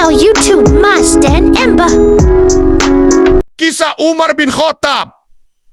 all YouTube Mas dan Ember. Kisah Umar bin Khattab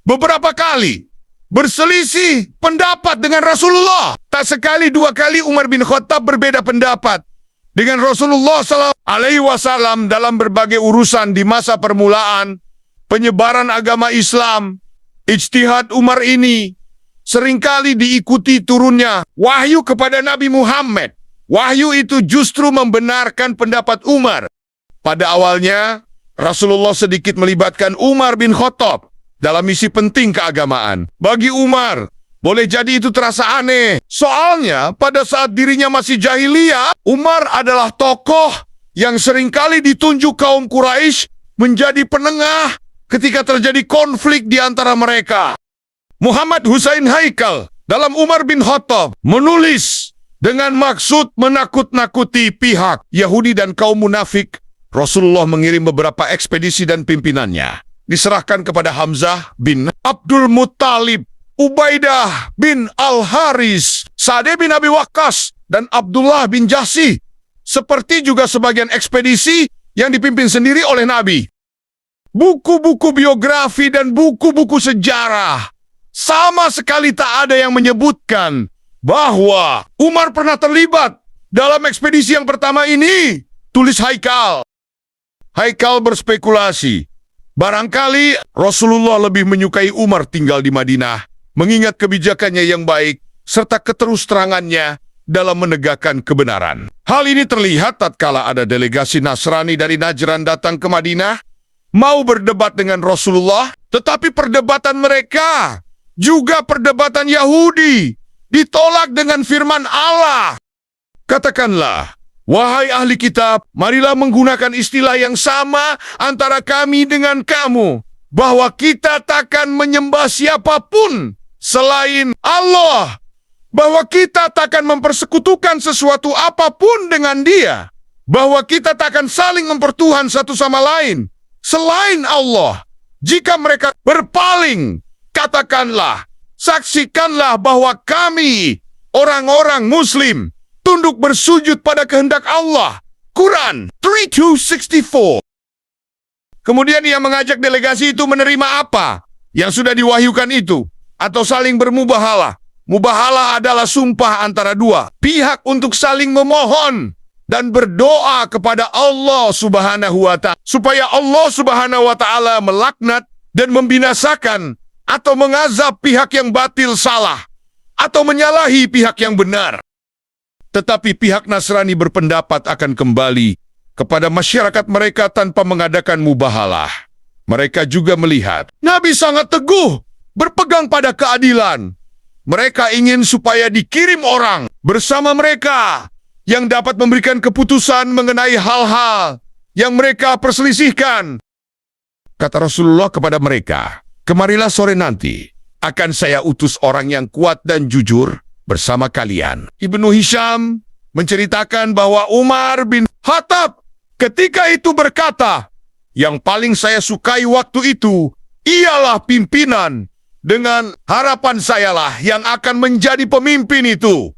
beberapa kali berselisih pendapat dengan Rasulullah. Tak sekali dua kali Umar bin Khattab berbeda pendapat dengan Rasulullah SAW dalam berbagai urusan di masa permulaan penyebaran agama Islam. Ijtihad Umar ini seringkali diikuti turunnya wahyu kepada Nabi Muhammad. Wahyu itu justru membenarkan pendapat Umar. Pada awalnya, Rasulullah sedikit melibatkan Umar bin Khattab dalam misi penting keagamaan. Bagi Umar, boleh jadi itu terasa aneh. Soalnya, pada saat dirinya masih jahiliyah, Umar adalah tokoh yang seringkali ditunjuk kaum Quraisy menjadi penengah ketika terjadi konflik di antara mereka. Muhammad Husain Haikal dalam Umar bin Khattab menulis dengan maksud menakut-nakuti pihak Yahudi dan kaum munafik. Rasulullah mengirim beberapa ekspedisi dan pimpinannya diserahkan kepada Hamzah bin Abdul Muttalib, Ubaidah bin Al-Haris, Sa'd bin Abi Waqqas, dan Abdullah bin Jahsy. Seperti juga sebagian ekspedisi yang dipimpin sendiri oleh Nabi. Buku-buku biografi dan buku-buku sejarah sama sekali tak ada yang menyebutkan bahwa Umar pernah terlibat dalam ekspedisi yang pertama ini. Tulis Haikal. Haikal berspekulasi, barangkali Rasulullah lebih menyukai Umar tinggal di Madinah, mengingat kebijakannya yang baik, serta keterus-terangannya dalam menegakkan kebenaran. Hal ini terlihat tatkala ada delegasi Nasrani dari Najran datang ke Madinah, mau berdebat dengan Rasulullah, tetapi perdebatan mereka, juga perdebatan Yahudi, ditolak dengan firman Allah. Katakanlah, wahai ahli kitab, marilah menggunakan istilah yang sama antara kami dengan kamu, bahwa kita takkan menyembah siapapun selain Allah, bahwa kita takkan mempersekutukan sesuatu apapun dengan Dia, bahwa kita takkan saling mempertuhan satu sama lain selain Allah. Jika mereka berpaling, katakanlah, saksikanlah bahwa kami, orang-orang Muslim, tunduk bersujud pada kehendak Allah. Quran 3:264. Kemudian ia mengajak delegasi itu menerima apa yang sudah diwahyukan itu, atau saling bermubahalah. Mubahalah adalah sumpah antara dua pihak untuk saling memohon dan berdoa kepada Allah Subhanahu wa Ta'ala, supaya Allah Subhanahu wa Ta'ala melaknat dan membinasakan atau mengazab pihak yang batil salah, atau menyalahi pihak yang benar. Tetapi pihak Nasrani berpendapat akan kembali kepada masyarakat mereka tanpa mengadakan mubahalah. Mereka juga melihat Nabi sangat teguh berpegang pada keadilan. Mereka ingin supaya dikirim orang bersama mereka yang dapat memberikan keputusan mengenai hal-hal yang mereka perselisihkan. Kata Rasulullah kepada mereka, "Kemarilah sore nanti, akan saya utus orang yang kuat dan jujur bersama kalian." Ibnu Hisham menceritakan bahwa Umar bin Khattab ketika itu berkata, "Yang paling saya sukai waktu itu ialah pimpinan. Dengan harapan sayalah yang akan menjadi pemimpin itu.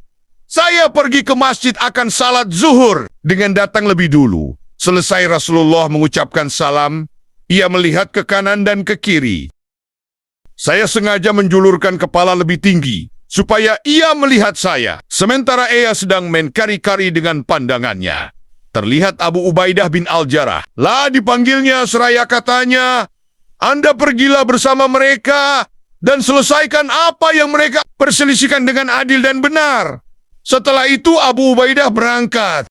Saya pergi ke masjid akan salat zuhur dengan datang lebih dulu. Selesai Rasulullah mengucapkan salam, ia melihat ke kanan dan ke kiri. Saya sengaja menjulurkan kepala lebih tinggi, supaya ia melihat saya, sementara ia sedang main kari-kari dengan pandangannya. Terlihat Abu Ubaidah bin Al-Jarrah. Lah dipanggilnya seraya katanya, Anda pergilah bersama mereka dan selesaikan apa yang mereka perselisihkan dengan adil dan benar. Setelah itu Abu Ubaidah berangkat.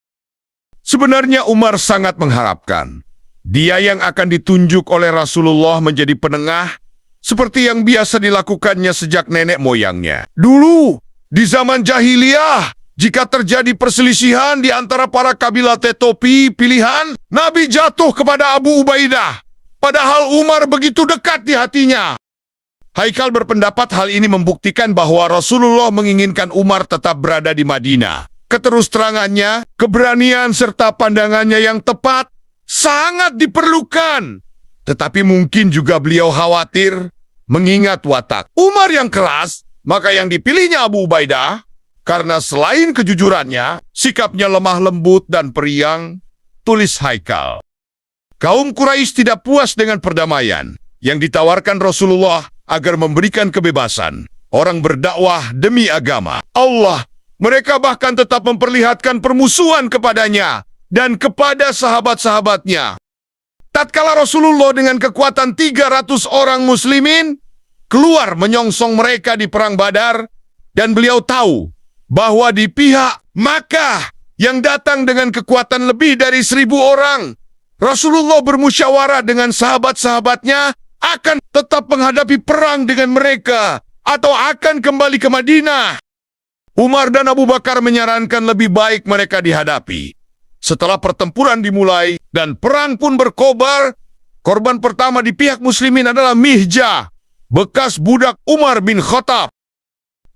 Sebenarnya Umar sangat mengharapkan dia yang akan ditunjuk oleh Rasulullah menjadi penengah, seperti yang biasa dilakukannya sejak nenek moyangnya. Dulu, di zaman jahiliyah, jika terjadi perselisihan di antara para kabilah Tetopi pilihan, Nabi jatuh kepada Abu Ubaidah. Padahal Umar begitu dekat di hatinya. Haikal berpendapat hal ini membuktikan bahwa Rasulullah menginginkan Umar tetap berada di Madinah. Keterus-terangannya, keberanian serta pandangannya yang tepat sangat diperlukan. Tetapi mungkin juga beliau khawatir mengingat watak Umar yang keras, maka yang dipilihnya Abu Ubaidah karena selain kejujurannya, sikapnya lemah lembut dan periang, tulis Haikal. Kaum Quraisy tidak puas dengan perdamaian yang ditawarkan Rasulullah agar memberikan kebebasan orang berdakwah demi agama Allah. Mereka bahkan tetap memperlihatkan permusuhan kepadanya dan kepada sahabat-sahabatnya. Tatkala Rasulullah dengan kekuatan 300 orang muslimin keluar menyongsong mereka di perang Badar, dan beliau tahu bahwa di pihak Makkah yang datang dengan kekuatan lebih dari 1.000 orang, Rasulullah bermusyawarah dengan sahabat-sahabatnya akan tetap menghadapi perang dengan mereka atau akan kembali ke Madinah. Umar dan Abu Bakar menyarankan lebih baik mereka dihadapi. Setelah pertempuran dimulai dan perang pun berkobar, korban pertama di pihak muslimin adalah Mihjah, bekas budak Umar bin Khattab.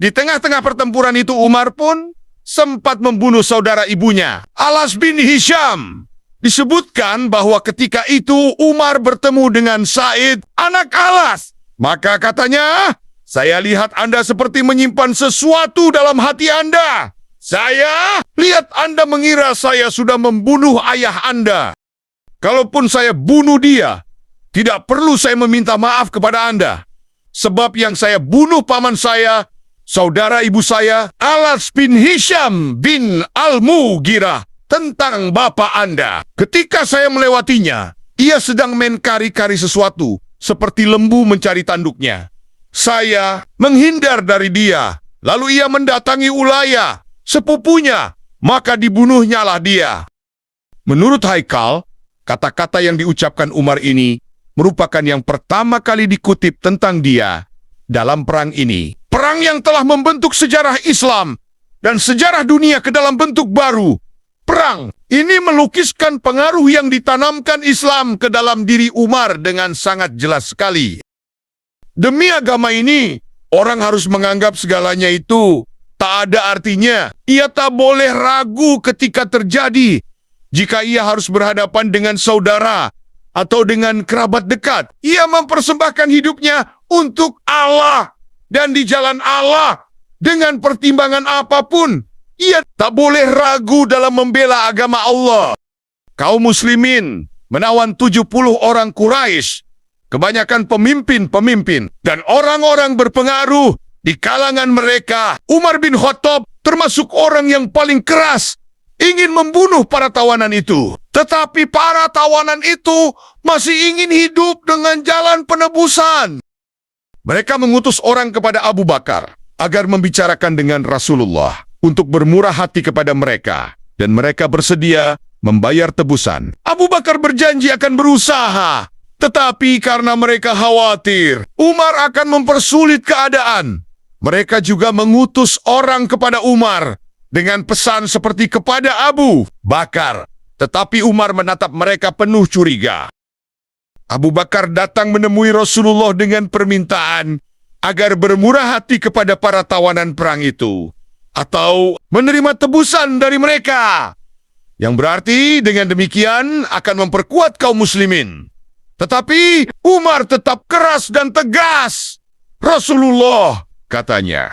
Di tengah-tengah pertempuran itu Umar pun sempat membunuh saudara ibunya, Alas bin Hisham. Disebutkan bahwa ketika itu Umar bertemu dengan Said, anak Alas. Maka katanya, "Saya lihat Anda seperti menyimpan sesuatu dalam hati Anda. Saya lihat Anda mengira saya sudah membunuh ayah Anda. Kalaupun saya bunuh dia, tidak perlu saya meminta maaf kepada Anda. Sebab yang saya bunuh paman saya, saudara ibu saya, Alas bin Hisham bin Al-Mughirah, tentang bapak Anda. Ketika saya melewatinya, ia sedang main kari-kari sesuatu, seperti lembu mencari tanduknya. Saya menghindar dari dia, lalu ia mendatangi Ulayya, sepupunya, maka dibunuhnyalah dia." Menurut Haikal, kata-kata yang diucapkan Umar ini merupakan yang pertama kali dikutip tentang dia dalam perang ini. Perang yang telah membentuk sejarah Islam dan sejarah dunia ke dalam bentuk baru. Perang ini melukiskan pengaruh yang ditanamkan Islam ke dalam diri Umar dengan sangat jelas sekali. Demi agama ini, orang harus menganggap segalanya itu tak ada artinya. Ia tak boleh ragu ketika terjadi. Jika ia harus berhadapan dengan saudara atau dengan kerabat dekat, ia mempersembahkan hidupnya untuk Allah dan di jalan Allah dengan pertimbangan apapun. Ia tak boleh ragu dalam membela agama Allah. Kaum muslimin menawan 70 orang Quraisy, kebanyakan pemimpin-pemimpin dan orang-orang berpengaruh di kalangan mereka. Umar bin Khattab termasuk orang yang paling keras, ingin membunuh para tawanan itu. Tetapi para tawanan itu masih ingin hidup dengan jalan penebusan. Mereka mengutus orang kepada Abu Bakar agar membicarakan dengan Rasulullah untuk bermurah hati kepada mereka, dan mereka bersedia membayar tebusan. Abu Bakar berjanji akan berusaha, tetapi karena mereka khawatir Umar akan mempersulit keadaan, mereka juga mengutus orang kepada Umar dengan pesan seperti kepada Abu Bakar. Tetapi Umar menatap mereka penuh curiga. Abu Bakar datang menemui Rasulullah dengan permintaan agar bermurah hati kepada para tawanan perang itu, atau menerima tebusan dari mereka, yang berarti dengan demikian akan memperkuat kaum muslimin. Tetapi Umar tetap keras dan tegas. "Rasulullah," katanya,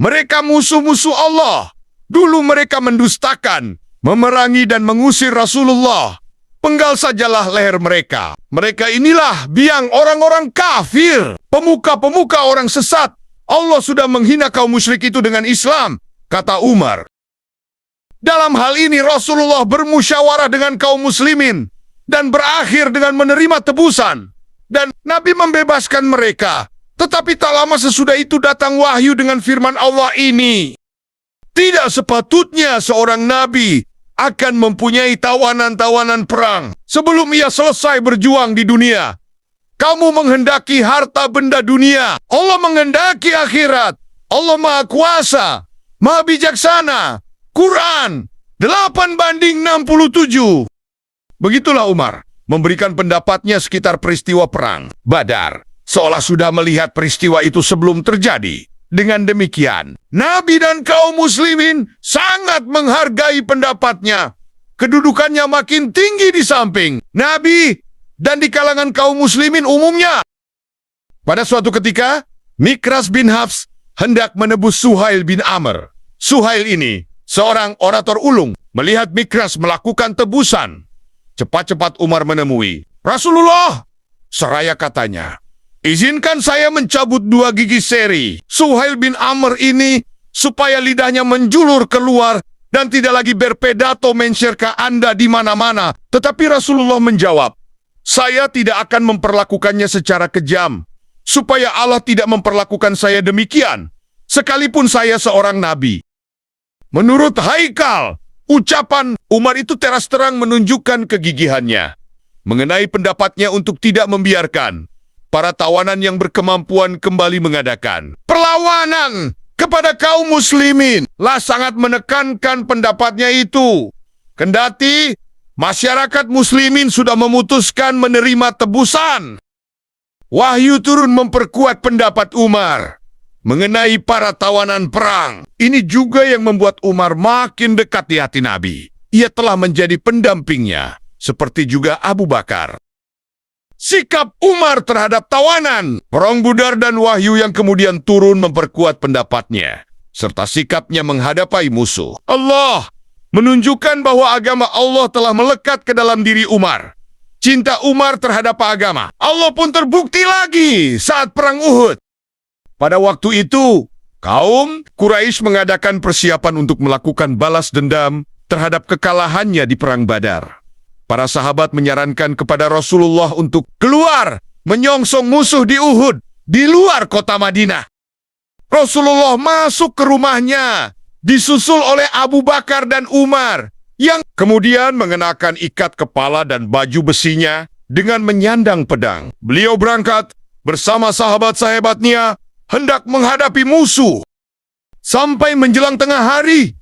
"mereka musuh-musuh Allah. Dulu mereka mendustakan, memerangi dan mengusir Rasulullah. Penggal sajalah leher mereka. Mereka inilah biang orang-orang kafir, pemuka-pemuka orang sesat. Allah sudah menghina kaum musyrik itu dengan Islam," kata Umar. Dalam hal ini Rasulullah bermusyawarah dengan kaum muslimin dan berakhir dengan menerima tebusan. Dan Nabi membebaskan mereka. Tetapi tak lama sesudah itu datang wahyu dengan firman Allah ini. Tidak sepatutnya seorang Nabi akan mempunyai tawanan-tawanan perang sebelum ia selesai berjuang di dunia. Kamu menghendaki harta benda dunia, Allah menghendaki akhirat. Allah Maha Kuasa, Maha Bijaksana. Quran 8:67. Begitulah Umar memberikan pendapatnya sekitar peristiwa perang Badar, seolah sudah melihat peristiwa itu sebelum terjadi. Dengan demikian, Nabi dan kaum muslimin sangat menghargai pendapatnya. Kedudukannya makin tinggi di samping Nabi dan di kalangan kaum muslimin umumnya. Pada suatu ketika, Mikras bin Hafs hendak menebus Suhail bin Amr. Suhail ini seorang orator ulung Melihat Mikras melakukan tebusan, cepat-cepat Umar menemui Rasulullah. Seraya katanya, izinkan saya mencabut 2 gigi seri Suhail bin Amr ini supaya lidahnya menjulur keluar dan tidak lagi berpedato mensyirka Anda di mana-mana. Tetapi Rasulullah menjawab, saya tidak akan memperlakukannya secara kejam, supaya Allah tidak memperlakukan saya demikian, sekalipun saya seorang nabi. Menurut Haikal, ucapan Umar itu teras terang menunjukkan kegigihannya mengenai pendapatnya untuk tidak membiarkan para tawanan yang berkemampuan kembali mengadakan perlawanan kepada kaum muslimin. Lah sangat menekankan pendapatnya itu. Kendati masyarakat muslimin sudah memutuskan menerima tebusan, wahyu turun memperkuat pendapat Umar mengenai para tawanan perang. Ini juga yang membuat Umar makin dekat di hati Nabi. Ia telah menjadi pendampingnya, seperti juga Abu Bakar. Sikap Umar terhadap tawanan perang Badar dan wahyu yang kemudian turun memperkuat pendapatnya, serta sikapnya menghadapi musuh. Allah menunjukkan bahwa agama Allah telah melekat ke dalam diri Umar. Cinta Umar terhadap agama Allah pun terbukti lagi saat perang Uhud. Pada waktu itu, kaum Quraisy mengadakan persiapan untuk melakukan balas dendam terhadap kekalahannya di perang Badar. Para sahabat menyarankan kepada Rasulullah untuk keluar menyongsong musuh di Uhud, di luar kota Madinah. Rasulullah masuk ke rumahnya, disusul oleh Abu Bakar dan Umar, yang kemudian mengenakan ikat kepala dan baju besinya dengan menyandang pedang. Beliau berangkat bersama sahabat-sahabatnya hendak menghadapi musuh. Sampai menjelang tengah hari,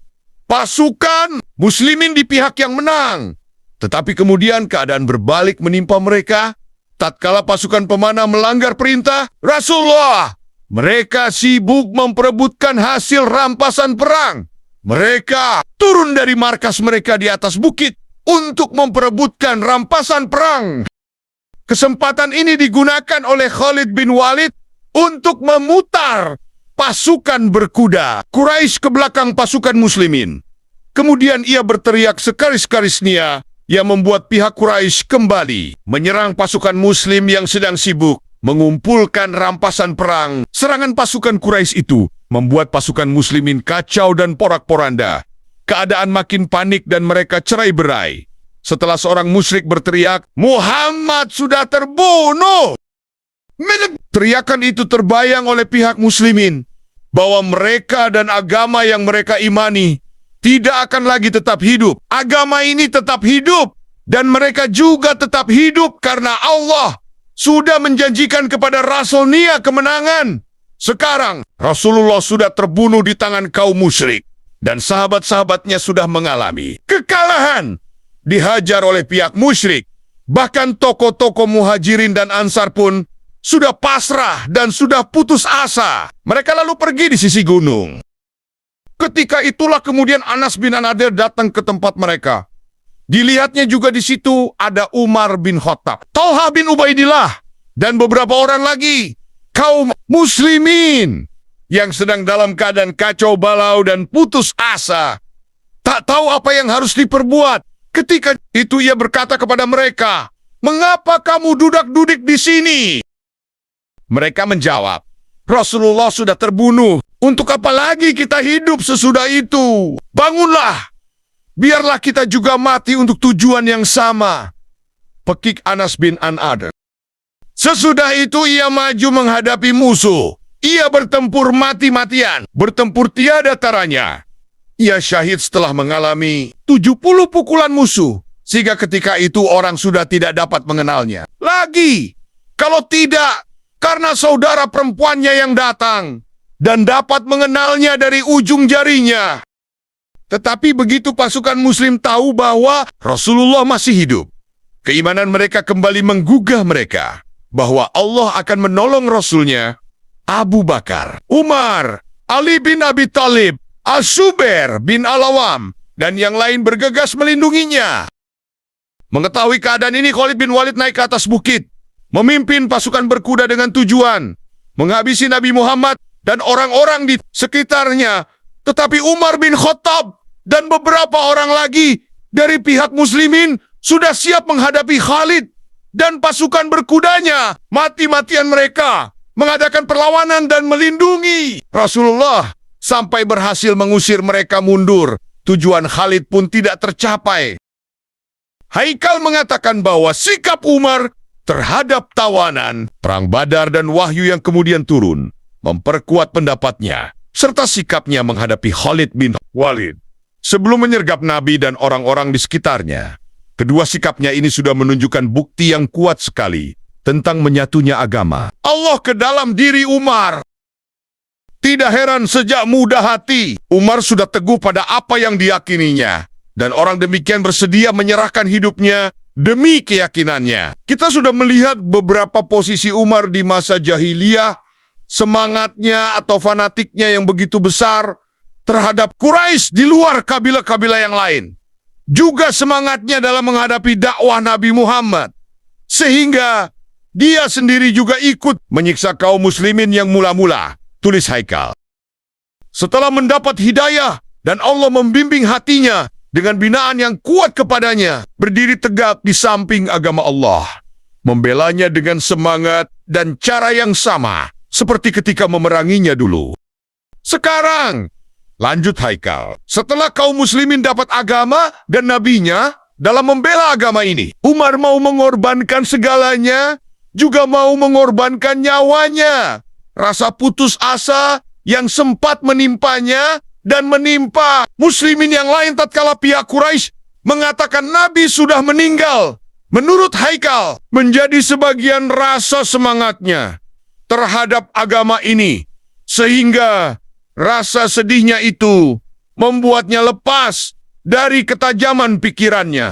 pasukan muslimin di pihak yang menang. Tetapi kemudian keadaan berbalik menimpa mereka. Tatkala pasukan pemanah melanggar perintah Rasulullah, mereka sibuk memperebutkan hasil rampasan perang. Mereka turun dari markas mereka di atas bukit untuk memperebutkan rampasan perang. Kesempatan ini digunakan oleh Khalid bin Walid untuk memutar pasukan berkuda Quraisy ke belakang pasukan muslimin. Kemudian ia berteriak sekaris-karisnya yang membuat pihak Quraisy kembali menyerang pasukan muslim yang sedang sibuk mengumpulkan rampasan perang. Serangan pasukan Quraisy itu membuat pasukan muslimin kacau dan porak-poranda. Keadaan makin panik dan mereka cerai-berai. Setelah seorang musyrik berteriak, Muhammad sudah terbunuh! Teriakan itu terbayang oleh pihak muslimin bahwa mereka dan agama yang mereka imani tidak akan lagi tetap hidup. Agama ini tetap hidup, dan mereka juga tetap hidup karena Allah sudah menjanjikan kepada Rasulnya kemenangan. Sekarang, Rasulullah sudah terbunuh di tangan kaum musyrik, dan sahabat-sahabatnya sudah mengalami kekalahan, dihajar oleh pihak musyrik. Bahkan tokoh-tokoh muhajirin dan ansar pun sudah pasrah dan sudah putus asa. Mereka lalu pergi di sisi gunung. Ketika itulah kemudian Anas bin An-Nadir datang ke tempat mereka. Dilihatnya juga di situ ada Umar bin Khattab, Talha bin Ubaidillah, dan beberapa orang lagi, kaum muslimin yang sedang dalam keadaan kacau balau dan putus asa. Tak tahu apa yang harus diperbuat. Ketika itu ia berkata kepada mereka, "Mengapa kamu dudak-dudik di sini?" Mereka menjawab, "Rasulullah sudah terbunuh. Untuk apa lagi kita hidup sesudah itu? Bangunlah! Biarlah kita juga mati untuk tujuan yang sama." Pekik Anas bin An-Nadir. Sesudah itu ia maju menghadapi musuh. Ia bertempur mati-matian, bertempur tiada taranya. Ia syahid setelah mengalami 70 pukulan musuh, sehingga ketika itu orang sudah tidak dapat mengenalnya lagi. Kalau tidak, karena saudara perempuannya yang datang dan dapat mengenalnya dari ujung jarinya. Tetapi begitu pasukan muslim tahu bahwa Rasulullah masih hidup, keimanan mereka kembali menggugah mereka bahwa Allah akan menolong Rasulnya. Abu Bakar, Umar, Ali bin Abi Thalib, As-Zubair bin Al-Awam, dan yang lain bergegas melindunginya. Mengetahui keadaan ini, Khalid bin Walid naik ke atas bukit, memimpin pasukan berkuda dengan tujuan menghabisi Nabi Muhammad dan orang-orang di sekitarnya. Tetapi Umar bin Khattab Dan beberapa orang lagi dari pihak muslimin sudah siap menghadapi Khalid dan pasukan berkudanya. Mati-matian mereka mengadakan perlawanan dan melindungi Rasulullah sampai berhasil mengusir mereka mundur. Tujuan Khalid pun tidak tercapai. Haikal mengatakan bahwa sikap Umar terhadap tawanan, Perang Badar dan wahyu yang kemudian turun memperkuat pendapatnya, serta sikapnya menghadapi Khalid bin Walid sebelum menyergap Nabi dan orang-orang di sekitarnya. Kedua sikapnya ini sudah menunjukkan bukti yang kuat sekali tentang menyatunya agama Allah ke dalam diri Umar. Tidak heran sejak muda hati, Umar sudah teguh pada apa yang diyakininya. Dan orang demikian bersedia menyerahkan hidupnya demi keyakinannya. Kita sudah melihat beberapa posisi Umar di masa jahiliyah, semangatnya atau fanatiknya yang begitu besar terhadap Quraisy di luar kabilah-kabilah yang lain. Juga semangatnya dalam menghadapi dakwah Nabi Muhammad. Sehingga dia sendiri juga ikut menyiksa kaum muslimin yang mula-mula. Tulis Haikal. Setelah mendapat hidayah dan Allah membimbing hatinya dengan binaan yang kuat kepadanya, berdiri tegak di samping agama Allah, membelanya dengan semangat dan cara yang sama seperti ketika memeranginya dulu. Sekarang, lanjut Haikal, setelah kaum muslimin dapat agama dan nabinya dalam membela agama ini, Umar mau mengorbankan segalanya, juga mau mengorbankan nyawanya. Rasa putus asa yang sempat menimpanya dan menimpa muslimin yang lain tatkala pihak Quraisy mengatakan Nabi sudah meninggal. Menurut Haikal, menjadi sebagian rasa semangatnya terhadap agama ini, sehingga rasa sedihnya itu membuatnya lepas dari ketajaman pikirannya.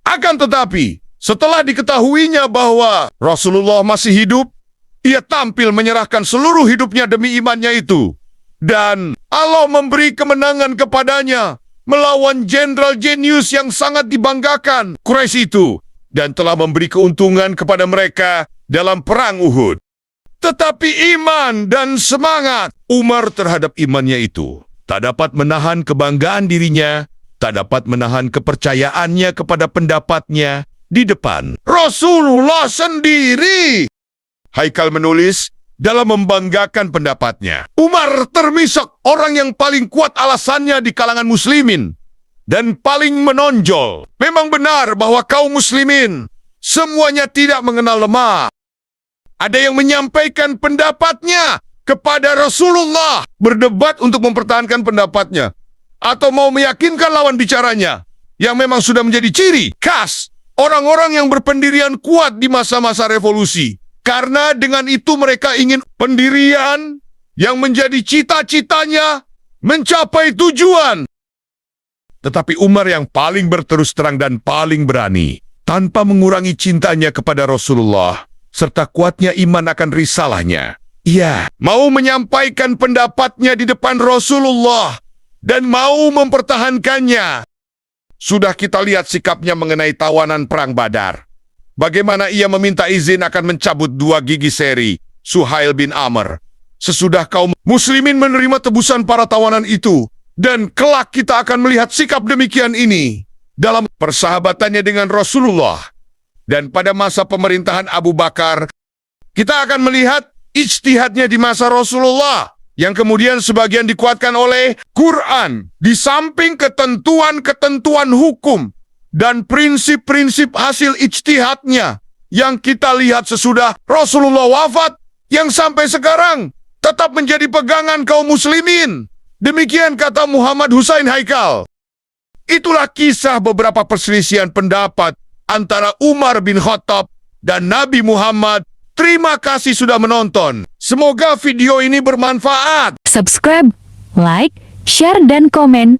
Akan tetapi, setelah diketahuinya bahwa Rasulullah masih hidup, ia tampil menyerahkan seluruh hidupnya demi imannya itu. Dan Allah memberi kemenangan kepadanya melawan jenderal jenius yang sangat dibanggakan Quraisy itu, dan telah memberi keuntungan kepada mereka dalam perang Uhud. Tetapi iman dan semangat Umar terhadap imannya itu tak dapat menahan kebanggaan dirinya, tak dapat menahan kepercayaannya kepada pendapatnya di depan Rasulullah sendiri. Haikal menulis dalam membanggakan pendapatnya. Umar termasuk orang yang paling kuat alasannya di kalangan muslimin dan paling menonjol. Memang benar bahwa kaum muslimin semuanya tidak mengenal lemah. Ada yang menyampaikan pendapatnya kepada Rasulullah, berdebat untuk mempertahankan pendapatnya, atau mau meyakinkan lawan bicaranya, yang memang sudah menjadi ciri khas orang-orang yang berpendirian kuat di masa-masa revolusi. Karena dengan itu mereka ingin pendirian yang menjadi cita-citanya mencapai tujuan. Tetapi Umar yang paling berterus terang dan paling berani, tanpa mengurangi cintanya kepada Rasulullah, serta kuatnya iman akan risalahnya, ia mau menyampaikan pendapatnya di depan Rasulullah dan mau mempertahankannya. Sudah kita lihat sikapnya mengenai tawanan Perang Badar. Bagaimana ia meminta izin akan mencabut 2 gigi seri Suhail bin Amr. Sesudah kaum muslimin menerima tebusan para tawanan itu, dan kelak kita akan melihat sikap demikian ini dalam persahabatannya dengan Rasulullah. Dan pada masa pemerintahan Abu Bakar, kita akan melihat ijtihadnya di masa Rasulullah, yang kemudian sebagian dikuatkan oleh Quran, di samping ketentuan-ketentuan hukum dan prinsip-prinsip hasil ijtihadnya yang kita lihat sesudah Rasulullah wafat, yang sampai sekarang tetap menjadi pegangan kaum muslimin. Demikian kata Muhammad Husain Haikal. Itulah kisah beberapa perselisihan pendapat antara Umar bin Khattab dan Nabi Muhammad. Terima kasih sudah menonton. Semoga video ini bermanfaat. Subscribe, like, share, dan komen